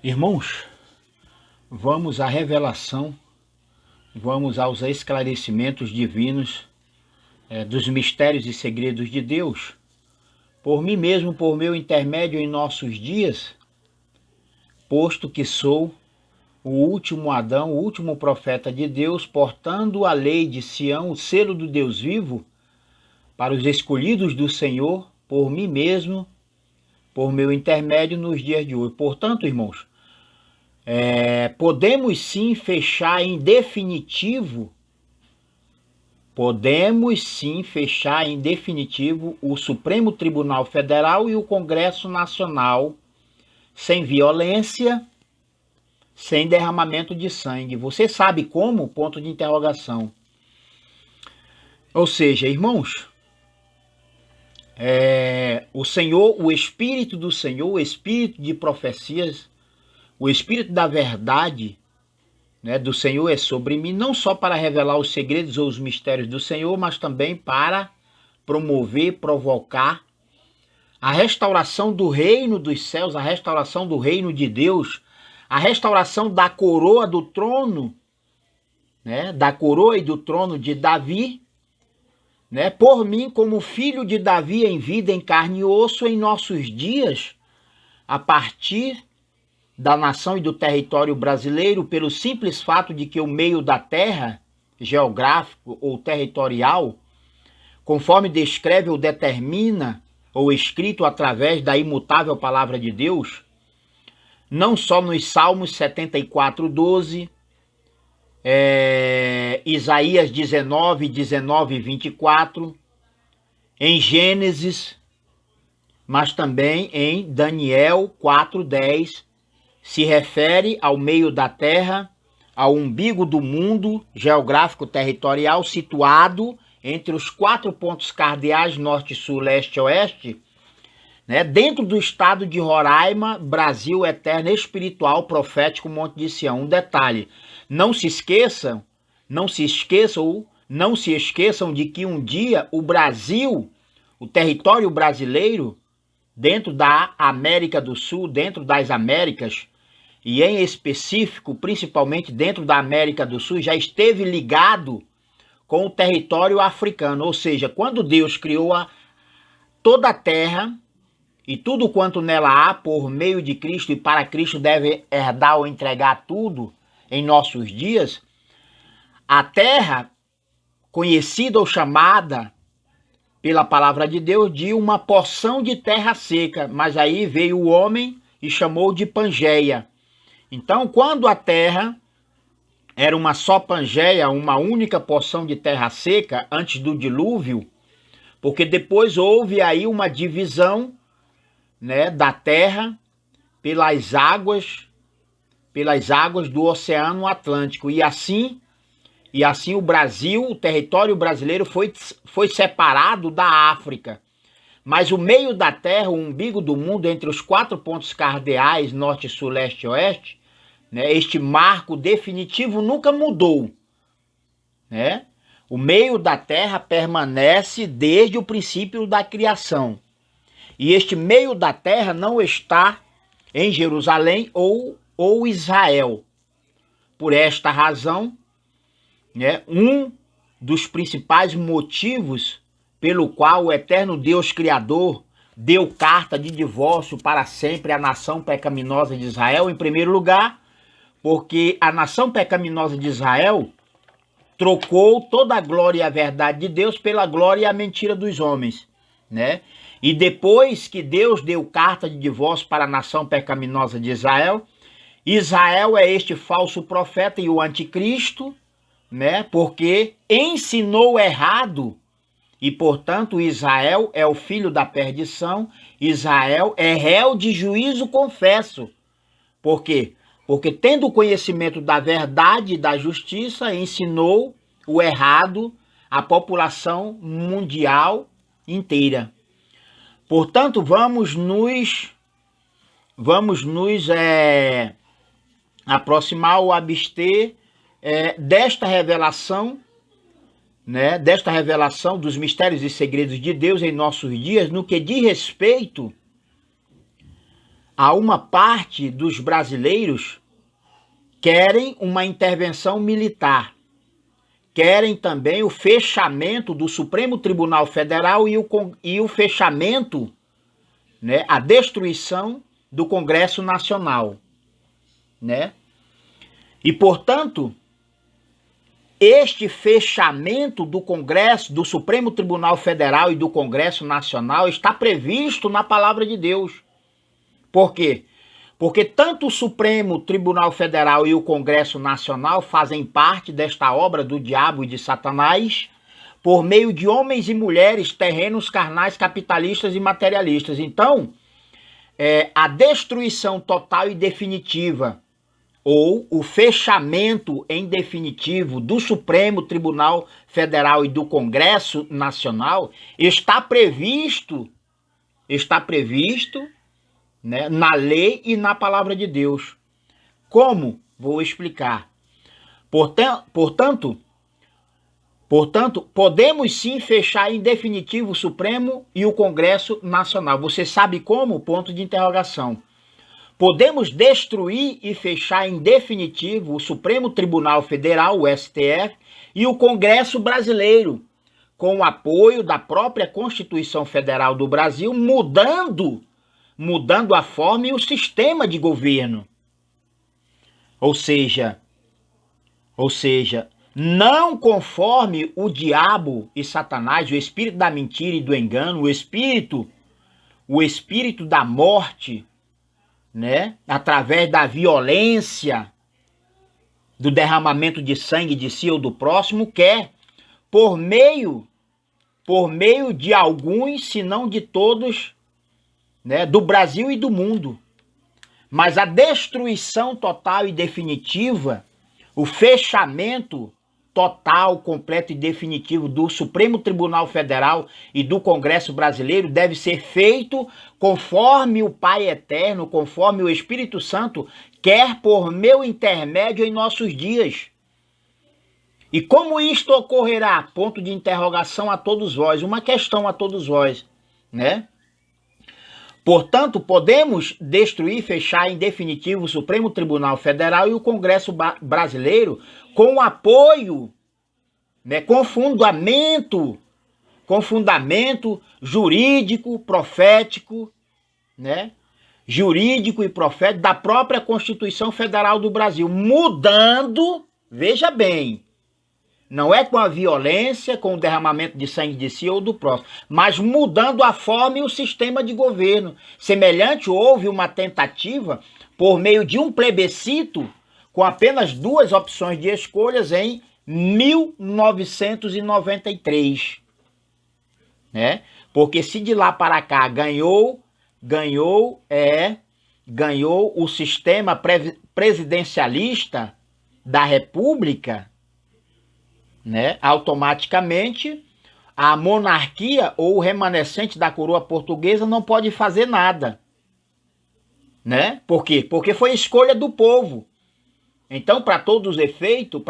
Irmãos, vamos à revelação, vamos aos esclarecimentos divinos dos mistérios e segredos de Deus, por mim mesmo, por meu intermédio em nossos dias, posto que sou o último Adão, o último profeta de Deus, portando a lei de Sião, o selo do Deus vivo, para os escolhidos do Senhor, por mim mesmo, por meu intermédio nos dias de hoje. Portanto, irmãos, podemos sim fechar em definitivo, o Supremo Tribunal Federal e o Congresso Nacional sem violência, sem derramamento de sangue. Você sabe como? Ponto de interrogação. Ou seja, irmãos, o Senhor, o Espírito do Senhor, o Espírito de profecias, o Espírito da verdade, do Senhor é sobre mim, não só para revelar os segredos ou os mistérios do Senhor, mas também para promover, provocar a restauração do reino dos céus, a restauração do reino de Deus, a restauração da coroa do trono, da coroa e do trono de Davi, por mim como filho de Davi em vida, em carne e osso, em nossos dias, a partir da nação e do território brasileiro, pelo simples fato de que o meio da terra, geográfico ou territorial, conforme descreve ou determina, ou escrito através da imutável palavra de Deus, não só nos Salmos 74:12, Isaías 19, 24, em Gênesis, mas também em Daniel 4:10, se refere ao meio da terra, ao umbigo do mundo geográfico territorial situado entre os 4 pontos cardeais norte, sul, leste e oeste, dentro do estado de Roraima, Brasil eterno, espiritual, profético, Monte de Sião. Um detalhe, não se esqueçam de que um dia o Brasil, o território brasileiro, dentro da América do Sul, dentro das Américas, e em específico, principalmente dentro da América do Sul, já esteve ligado com o território africano. Ou seja, quando Deus criou toda a terra e tudo quanto nela há, por meio de Cristo e para Cristo deve herdar ou entregar tudo em nossos dias, a terra, conhecida ou chamada pela palavra de Deus, de uma porção de terra seca, mas aí veio o homem e chamou de Pangeia. Então, quando a terra era uma só Pangeia, uma única porção de terra seca, antes do dilúvio, porque depois houve aí uma divisão, da terra pelas águas do Oceano Atlântico, e assim o Brasil, o território brasileiro foi separado da África. Mas o meio da terra, o umbigo do mundo, entre os 4 pontos cardeais, norte, sul, leste e oeste, este marco definitivo nunca mudou. O meio da terra permanece desde o princípio da criação. E este meio da terra não está em Jerusalém ou Israel. Por esta razão, um dos principais motivos pelo qual o eterno Deus Criador deu carta de divórcio para sempre à nação pecaminosa de Israel, em primeiro lugar, porque a nação pecaminosa de Israel trocou toda a glória e a verdade de Deus pela glória e a mentira dos homens, E depois que Deus deu carta de divórcio para a nação pecaminosa de Israel, Israel é este falso profeta e o anticristo, porque ensinou errado, e portanto Israel é o filho da perdição, Israel é réu de juízo confesso. Por quê? Porque tendo conhecimento da verdade e da justiça, ensinou o errado à população mundial inteira. Portanto, vamos nos aproximar ou abster desta revelação, desta revelação dos mistérios e segredos de Deus em nossos dias, no que diz respeito há uma parte dos brasileiros querem uma intervenção militar, querem também o fechamento do Supremo Tribunal Federal e o fechamento, né, a destruição do Congresso Nacional, né? E, portanto, este fechamento do Congresso, do Supremo Tribunal Federal e do Congresso Nacional está previsto na Palavra de Deus. Por quê? Porque tanto o Supremo Tribunal Federal e o Congresso Nacional fazem parte desta obra do diabo e de Satanás por meio de homens e mulheres terrenos, carnais, capitalistas e materialistas. Então, a destruição total e definitiva ou o fechamento em definitivo do Supremo Tribunal Federal e do Congresso Nacional está previsto, né, na lei e na Palavra de Deus. Como? Vou explicar. Portanto, podemos sim fechar em definitivo o Supremo e o Congresso Nacional. Você sabe como? Ponto de interrogação. Podemos destruir e fechar em definitivo o Supremo Tribunal Federal, o STF, e o Congresso Brasileiro, com o apoio da própria Constituição Federal do Brasil, mudando a forma e o sistema de governo. Ou seja, não conforme o diabo e Satanás, o espírito da mentira e do engano, o espírito da morte, né? Através da violência, do derramamento de sangue de si ou do próximo, quer, por meio de alguns, se não de todos, né, do Brasil e do mundo. Mas a destruição total e definitiva, o fechamento total, completo e definitivo do Supremo Tribunal Federal e do Congresso Brasileiro deve ser feito conforme o Pai Eterno, conforme o Espírito Santo quer por meu intermédio em nossos dias. E como isto ocorrerá? Ponto de interrogação a todos vós, uma questão a todos vós, né? Portanto, podemos destruir, fechar em definitivo o Supremo Tribunal Federal e o Congresso Brasileiro com o apoio, né, com fundamento jurídico, profético, né, jurídico e profético da própria Constituição Federal do Brasil, mudando, veja bem, não é com a violência, com o derramamento de sangue de si ou do próximo, mas mudando a forma e o sistema de governo. Semelhante, houve uma tentativa por meio de um plebiscito com apenas 2 opções de escolhas em 1993. Né? Porque se de lá para cá ganhou o sistema presidencialista da República, né, automaticamente a monarquia ou o remanescente da coroa portuguesa não pode fazer nada, né? Por quê? Porque foi escolha do povo. Então, para todo efeito,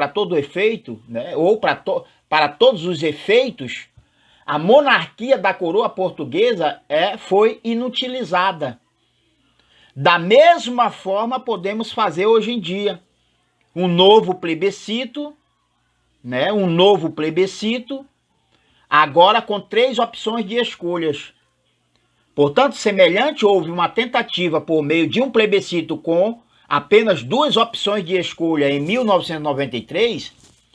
né, ou para todos os efeitos, a monarquia da coroa portuguesa foi inutilizada. Da mesma forma, podemos fazer hoje em dia um novo plebiscito, né? Um novo plebiscito, agora com 3 opções de escolhas. Portanto, semelhante, houve uma tentativa por meio de um plebiscito com apenas 2 opções de escolha em 1993,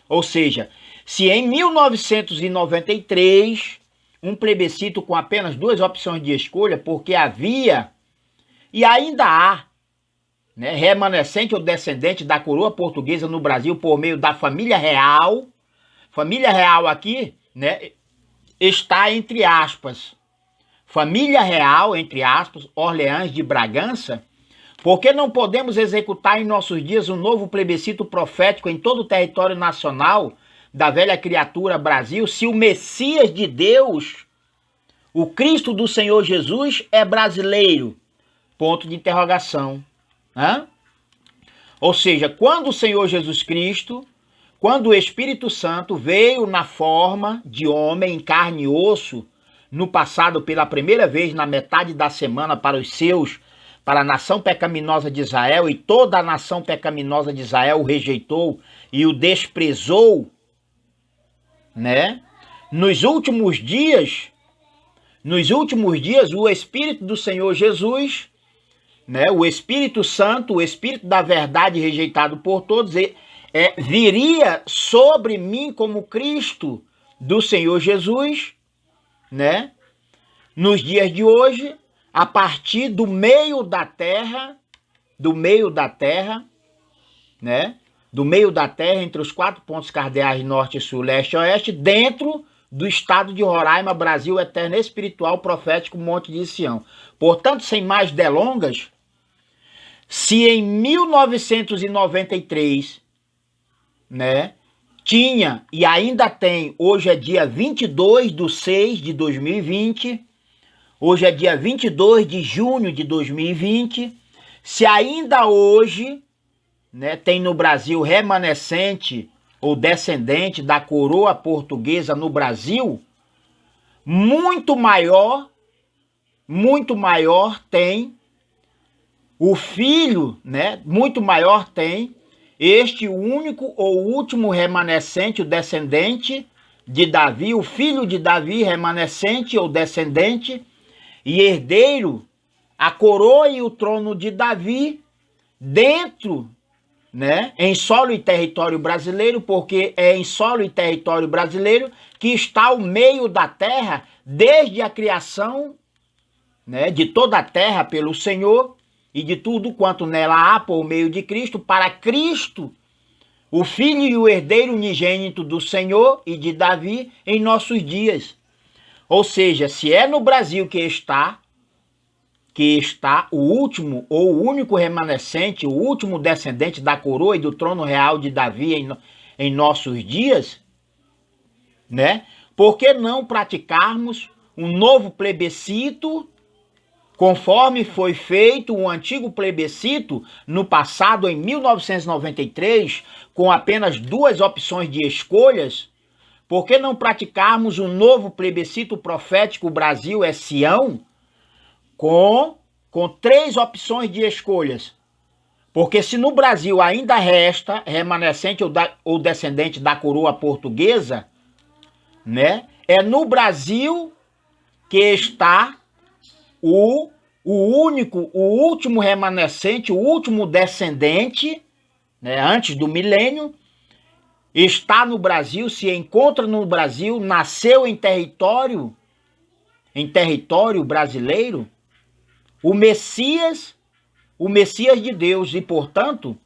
ou seja, se em 1993 um plebiscito com apenas 2 opções de escolha, porque havia e ainda há, né, remanescente ou descendente da coroa portuguesa no Brasil por meio da família real aqui, né, está entre aspas, família real, entre aspas, Orleans de Bragança, porque não podemos executar em nossos dias um novo plebiscito profético em todo o território nacional da velha criatura Brasil, se o Messias de Deus, o Cristo do Senhor Jesus, é brasileiro? Ponto de interrogação. Hã? Ou seja, quando o Senhor Jesus Cristo, quando o Espírito Santo veio na forma de homem, em carne e osso, no passado pela primeira vez na metade da semana para os seus para a nação pecaminosa de Israel, e toda a nação pecaminosa de Israel o rejeitou e o desprezou, né? Nos últimos dias, o Espírito do Senhor Jesus, né, o Espírito Santo, o Espírito da verdade rejeitado por todos, viria sobre mim como Cristo do Senhor Jesus, né? Nos dias de hoje, a partir do meio da terra, né? Do meio da terra, entre os 4 pontos cardeais norte, sul, leste e oeste, dentro do estado de Roraima, Brasil eterno, espiritual, profético, Monte de Sião. Portanto, sem mais delongas, se em 1993, né, tinha e ainda tem, hoje é dia 22/6/2020, hoje é dia 22 de junho de 2020, se ainda hoje, né, tem no Brasil remanescente ou descendente da coroa portuguesa no Brasil, muito maior tem o filho, né, muito maior tem este único ou último remanescente, o descendente de Davi, o filho de Davi, remanescente ou descendente e herdeiro, a coroa e o trono de Davi dentro, né, em solo e território brasileiro, porque é em solo e território brasileiro que está o meio da terra desde a criação, né, de toda a terra pelo Senhor e de tudo quanto nela há por meio de Cristo, para Cristo, o Filho e o herdeiro unigênito do Senhor e de Davi em nossos dias. Ou seja, se é no Brasil que está o último ou o único remanescente, o último descendente da coroa e do trono real de Davi em nossos dias, né? Por que não praticarmos um novo plebiscito, conforme foi feito um antigo plebiscito no passado, em 1993, com apenas 2 opções de escolhas? Por que não praticarmos um novo plebiscito profético Brasil é Sião, com 3 opções de escolhas? Porque se no Brasil ainda resta remanescente ou descendente da coroa portuguesa, né, é no Brasil que está o único, o último remanescente, o último descendente, né, antes do milênio, está no Brasil, se encontra no Brasil, nasceu em território brasileiro, o Messias de Deus. E, portanto,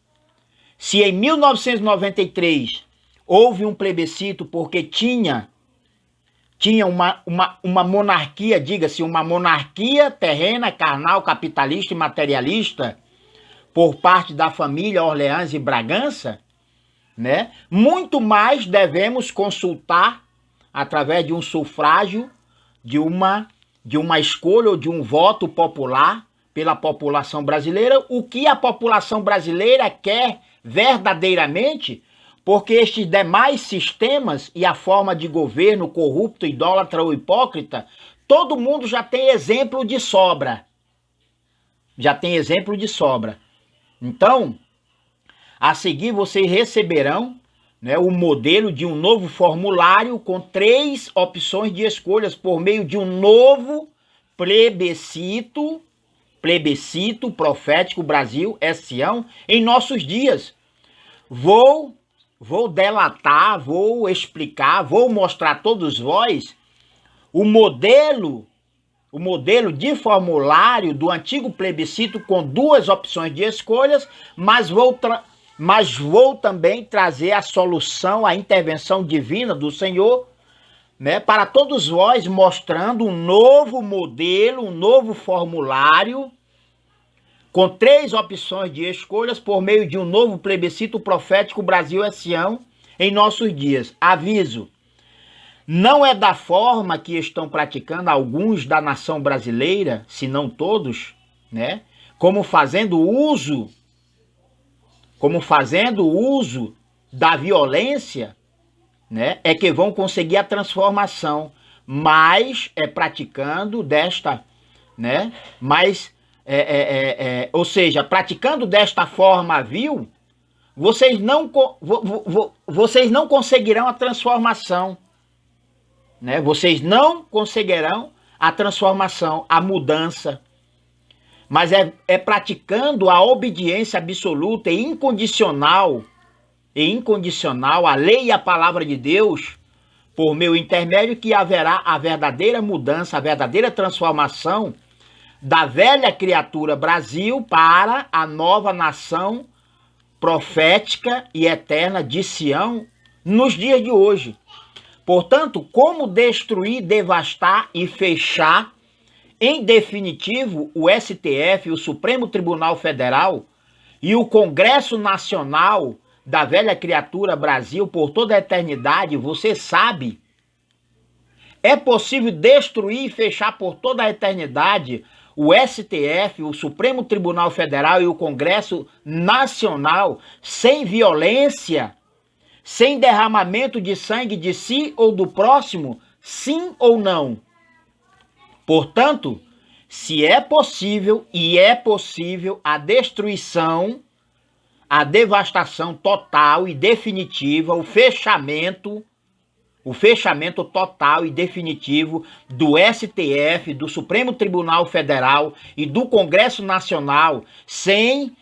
se em 1993 houve um plebiscito porque tinha uma monarquia, diga-se, uma monarquia terrena, carnal, capitalista e materialista por parte da família Orleans e Bragança, né? Muito mais devemos consultar através de um sufrágio, de uma escolha ou de um voto popular pela população brasileira, o que a população brasileira quer verdadeiramente, porque estes demais sistemas e a forma de governo corrupto, idólatra ou hipócrita, todo mundo já tem exemplo de sobra. Então, a seguir vocês receberão, né, o modelo de um novo formulário com 3 opções de escolhas por meio de um novo plebiscito profético Brasil é Sião em nossos dias. Vou delatar, vou explicar, vou mostrar a todos vós o modelo de formulário do antigo plebiscito com 2 opções de escolhas, mas vou também trazer a solução, a intervenção divina do Senhor, né, para todos vós, mostrando um novo modelo, um novo formulário com 3 opções de escolhas por meio de um novo plebiscito profético Brasil é Sião em nossos dias. Aviso, não é da forma que estão praticando alguns da nação brasileira, se não todos, né? Como fazendo uso da violência, né? É que vão conseguir a transformação, mas é praticando desta, né? Mas ou seja, praticando desta forma vil, vocês não conseguirão a transformação, né? Vocês não conseguirão a transformação, a mudança, mas é praticando a obediência absoluta e incondicional à lei e à palavra de Deus, por meu intermédio, que haverá a verdadeira mudança, a verdadeira transformação da velha criatura Brasil para a nova nação profética e eterna de Sião nos dias de hoje. Portanto, como destruir, devastar e fechar em definitivo o STF, o Supremo Tribunal Federal e o Congresso Nacional da velha criatura Brasil por toda a eternidade, você sabe? É possível destruir e fechar por toda a eternidade o STF, o Supremo Tribunal Federal e o Congresso Nacional sem violência, sem derramamento de sangue de si ou do próximo? Sim ou não? Portanto, se é possível, e é possível, a destruição, a devastação total e definitiva, o fechamento total e definitivo do STF, do Supremo Tribunal Federal e do Congresso Nacional, sem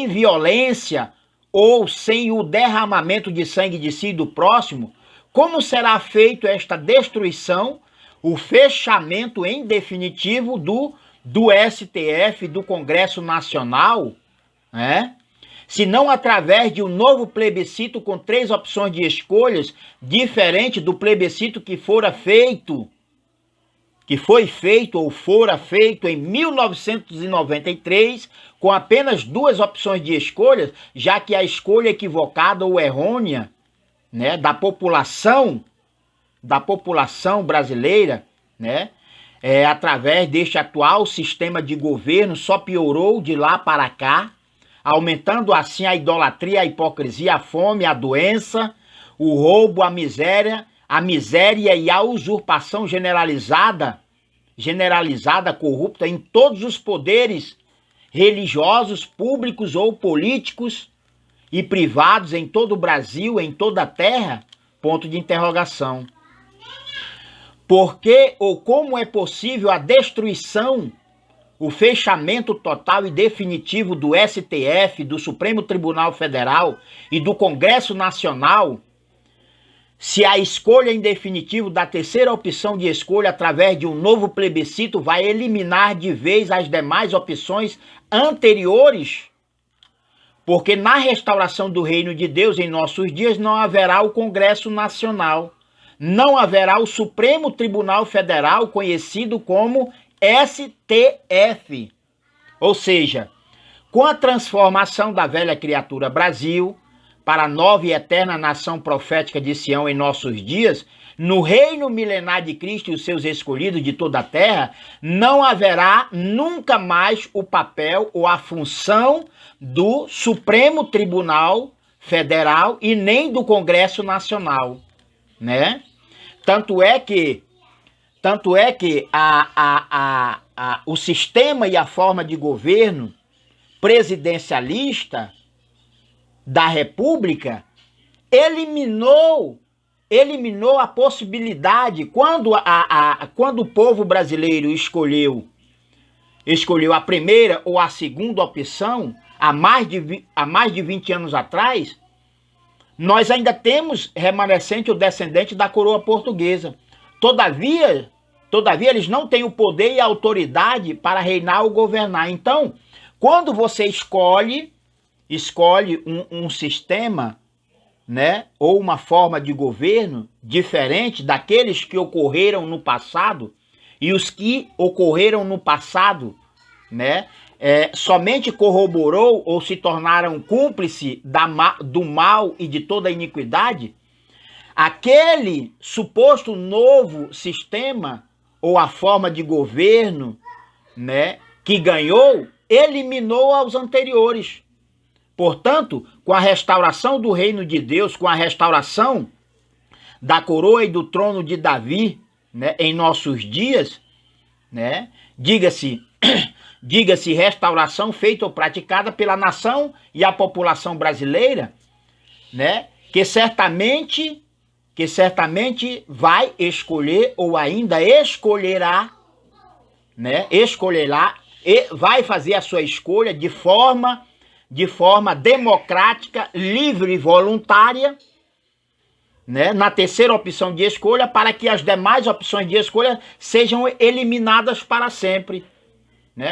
violência ou sem o derramamento de sangue de si e do próximo, como será feito esta destruição, o fechamento em definitivo do STF, do Congresso Nacional, né? Se não através de um novo plebiscito com 3 opções de escolhas, diferente do plebiscito que foi feito ou fora feito em 1993, com apenas 2 opções de escolhas, já que a escolha equivocada ou errônea, né, da população brasileira, né, através deste atual sistema de governo, só piorou de lá para cá, aumentando assim a idolatria, a hipocrisia, a fome, a doença, o roubo, a miséria e a usurpação generalizada, corrupta em todos os poderes religiosos, públicos ou políticos e privados em todo o Brasil, em toda a terra? Ponto de interrogação. Por que ou como é possível a destruição, o fechamento total e definitivo do STF, do Supremo Tribunal Federal e do Congresso Nacional, se a escolha em definitivo da terceira opção de escolha através de um novo plebiscito vai eliminar de vez as demais opções anteriores? Porque na restauração do reino de Deus em nossos dias não haverá o Congresso Nacional, não haverá o Supremo Tribunal Federal, conhecido como STF. Ou seja, com a transformação da velha criatura Brasil para a nova e eterna nação profética de Sião em nossos dias, no reino milenar de Cristo e os seus escolhidos de toda a terra, não haverá nunca mais o papel ou a função do Supremo Tribunal Federal e nem do Congresso Nacional, né? Tanto é que o sistema e a forma de governo presidencialista da República eliminou a possibilidade, quando o povo brasileiro escolheu a primeira ou a segunda opção, há mais de 20 anos atrás, nós ainda temos remanescente ou descendente da coroa portuguesa. Todavia, eles não têm o poder e a autoridade para reinar ou governar. Então, quando você escolhe um sistema, né, ou uma forma de governo diferente daqueles que ocorreram no passado, e os que ocorreram no passado, né, somente corroborou ou se tornaram cúmplice do mal e de toda a iniquidade, aquele suposto novo sistema ou a forma de governo, né, que ganhou, eliminou aos anteriores. Portanto, com a restauração do reino de Deus, com a restauração da coroa e do trono de Davi, né, em nossos dias, né, diga-se diga-se restauração feita ou praticada pela nação e a população brasileira, né? Que certamente vai escolher ou ainda escolherá, né? Escolherá e vai fazer a sua escolha de forma democrática, livre e voluntária, né? Na terceira opção de escolha, para que as demais opções de escolha sejam eliminadas para sempre, né?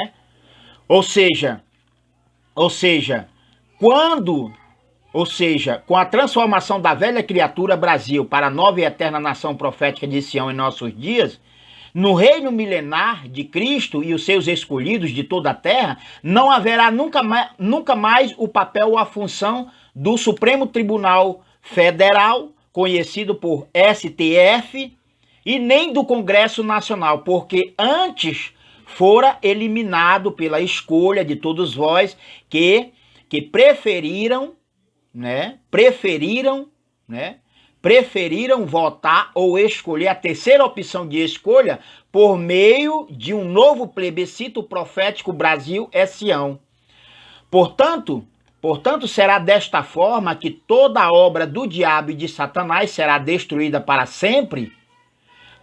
Ou seja, com a transformação da velha criatura Brasil para a nova e eterna nação profética de Sião em nossos dias, no reino milenar de Cristo e os seus escolhidos de toda a terra, não haverá nunca mais o papel ou a função do Supremo Tribunal Federal, conhecido por STF, e nem do Congresso Nacional, porque antes fora eliminado pela escolha de todos vós que preferiram votar ou escolher a terceira opção de escolha por meio de um novo plebiscito profético Brasil é Sião. Portanto, será desta forma que toda a obra do diabo e de Satanás será destruída para sempre,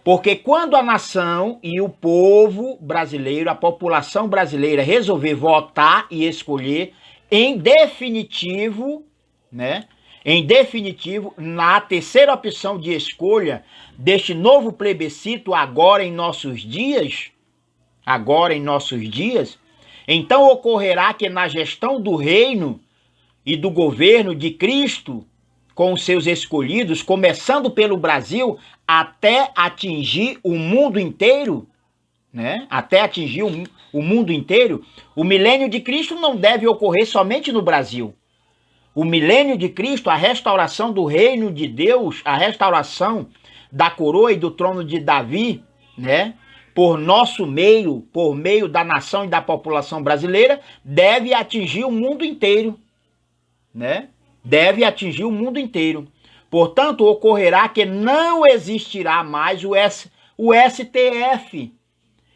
porque quando a nação e o povo brasileiro, a população brasileira resolver votar e escolher em definitivo, na terceira opção de escolha deste novo plebiscito agora em nossos dias, então ocorrerá que na gestão do reino e do governo de Cristo, com os seus escolhidos, começando pelo Brasil, até atingir o mundo inteiro, o mundo inteiro, o milênio de Cristo não deve ocorrer somente no Brasil. O milênio de Cristo, a restauração do reino de Deus, a restauração da coroa e do trono de Davi, por meio da nação e da população brasileira, deve atingir o mundo inteiro, Deve atingir o mundo inteiro. Portanto, ocorrerá que não existirá mais o STF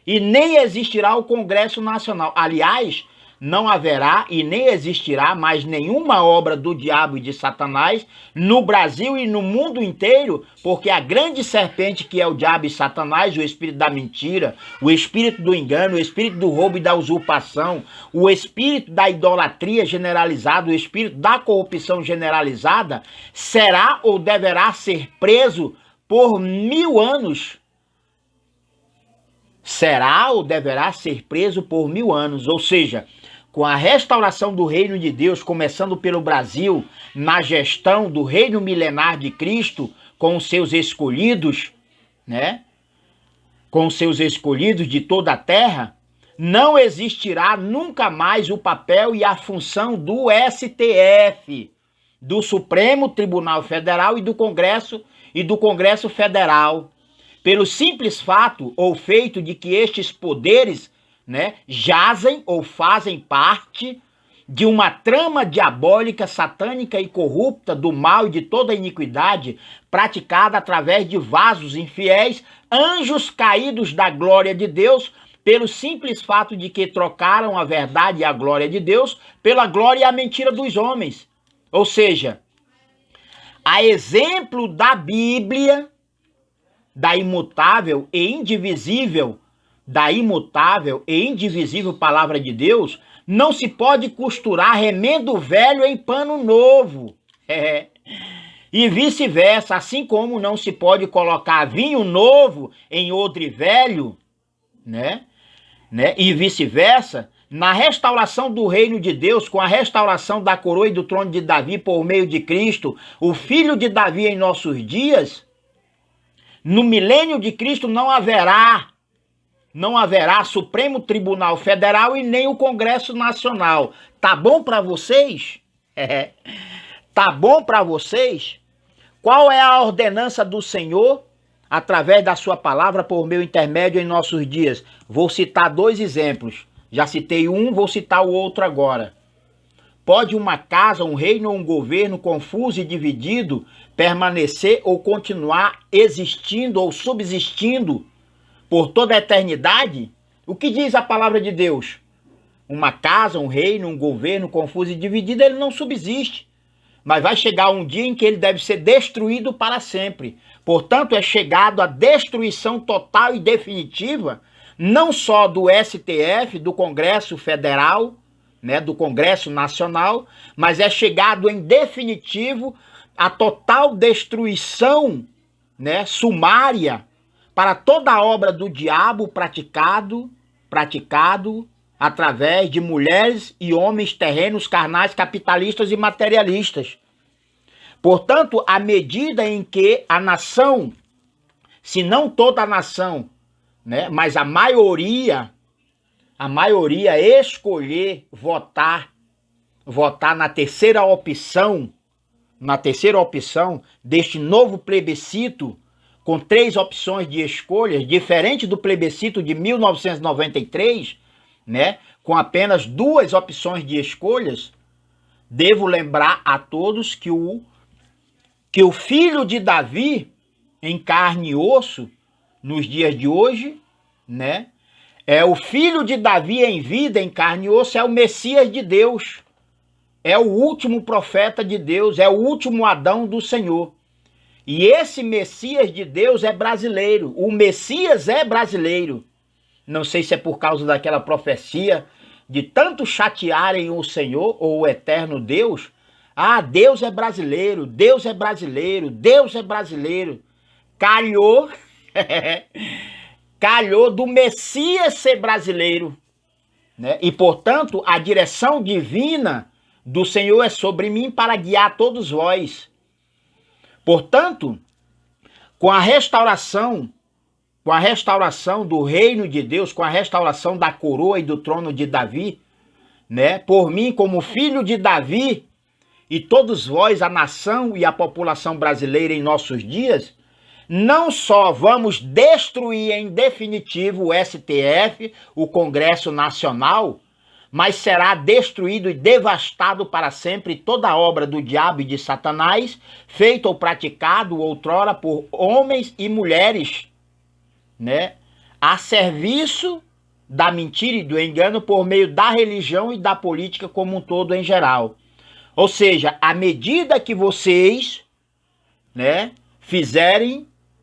e nem existirá o Congresso Nacional. Aliás, não haverá e nem existirá mais nenhuma obra do diabo e de Satanás no Brasil e no mundo inteiro, porque a grande serpente que é o diabo e Satanás, o espírito da mentira, o espírito do engano, o espírito do roubo e da usurpação, o espírito da idolatria generalizada, o espírito da corrupção generalizada, será ou deverá ser preso por 1000 anos. Será ou deverá ser preso por 1000 anos, ou seja, com a restauração do reino de Deus, começando pelo Brasil, na gestão do reino milenar de Cristo, com os seus escolhidos, com os seus escolhidos de toda a terra, não existirá nunca mais o papel e a função do STF, do Supremo Tribunal Federal e do Congresso Federal, pelo simples fato ou feito de que estes poderes jazem ou fazem parte de uma trama diabólica, satânica e corrupta do mal e de toda a iniquidade praticada através de vasos infiéis, anjos caídos da glória de Deus, pelo simples fato de que trocaram a verdade e a glória de Deus pela glória e a mentira dos homens. Ou seja, a exemplo da Bíblia, da imutável e indivisível palavra de Deus, não se pode costurar remendo velho em pano novo. E vice-versa, assim como não se pode colocar vinho novo em odre velho, e vice-versa, na restauração do reino de Deus, com a restauração da coroa e do trono de Davi por meio de Cristo, o filho de Davi em nossos dias, no milênio de Cristo não haverá Supremo Tribunal Federal e nem o Congresso Nacional. Tá bom para vocês? Tá bom para vocês? Qual é a ordenança do Senhor através da sua palavra por meu intermédio em nossos dias? Vou citar 2 exemplos. Já citei um, vou citar o outro agora. Pode uma casa, um reino ou um governo confuso e dividido permanecer ou continuar existindo ou subsistindo por toda a eternidade? O que diz a palavra de Deus? uma casa, um reino, um governo confuso e dividido, ele não subsiste. Mas vai chegar um dia em que ele deve ser destruído para sempre. Portanto, é chegado a destruição total e definitiva, não só do STF, do Congresso Federal, né, do Congresso Nacional, mas é chegado em definitivo a total destruição, né, sumária para toda a obra do diabo praticado através de mulheres e homens terrenos, carnais, capitalistas e materialistas. Portanto, à medida em que a nação, se não toda a nação, né, mas a maioria escolher votar na terceira opção deste novo plebiscito, com 3 opções de escolhas, diferente do plebiscito de 1993, né, com apenas 2 opções de escolhas, devo lembrar a todos que o filho de Davi, em carne e osso, nos dias de hoje, né, é o filho de Davi em vida, em carne e osso, é o Messias de Deus, é o último profeta de Deus, é o último Adão do Senhor. E esse Messias de Deus é brasileiro, o Messias é brasileiro. Não sei se é por causa daquela profecia de tanto chatearem o Senhor ou o eterno Deus. Ah, Deus é brasileiro, Deus é brasileiro, Deus é brasileiro. Calhou, calhou do Messias ser brasileiro, né? E, portanto, a direção divina do Senhor é sobre mim para guiar todos vós. Portanto, com a restauração do reino de Deus, com a restauração da coroa e do trono de Davi, né? Por mim, como filho de Davi, e todos vós, a nação e a população brasileira em nossos dias, não só vamos destruir em definitivo o STF, o Congresso Nacional, mas será destruído e devastado para sempre toda a obra do diabo e de Satanás, feita ou praticado outrora por homens e mulheres, né, a serviço da mentira e do engano por meio da religião e da política como um todo em geral. Ou seja, à medida que vocês, né,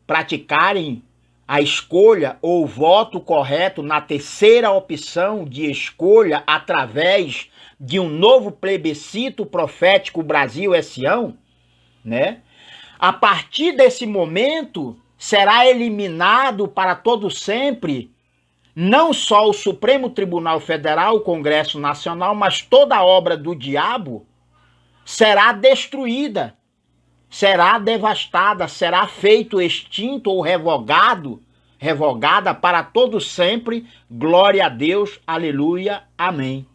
praticarem a escolha ou o voto correto na terceira opção de escolha através de um novo plebiscito profético Brasil é Sião, né? A partir desse momento será eliminado para todo sempre não só o Supremo Tribunal Federal, o Congresso Nacional, mas toda a obra do diabo será destruída, será devastada, será feito extinto ou revogada para todo sempre. Glória a Deus, aleluia, amém.